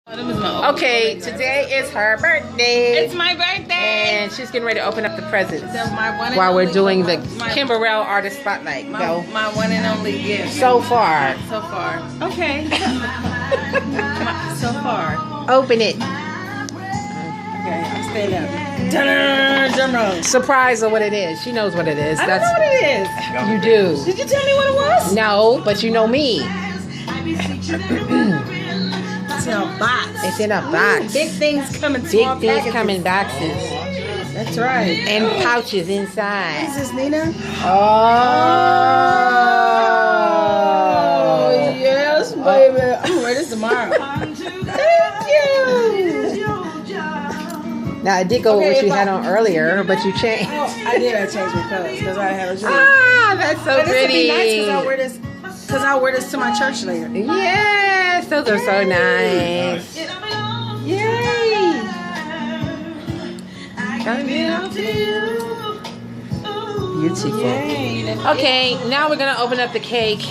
Okay, today is her birthday. It's my birthday. And she's getting ready to open up the presents My while we're doing the Kimberell Artist Spotlight. Go. My one and only gift. So far. So far. Okay. So far. Open it. Okay, I'm staying up. Drum roll. Surprise her what it is. She knows what it is. I don't know what it is. You do. Did you tell me what it was? No, but you know me. It's in a box. It's in a box. Big things come in Big small things packages. come in boxes. That's right. And pouches inside. Is this Nina? Oh, yes, baby. I'm gonna wear this tomorrow. Thank you. Now I did go with what you had on earlier, but you changed. Oh, I did. I changed my colors because I have a dream. Ah, that's so But this would pretty. be nice because I'll wear this. Because I'll wear this to my church later. Yes, those are so nice. Yay! Beautiful. Yay. Okay, now we're gonna open up the cake.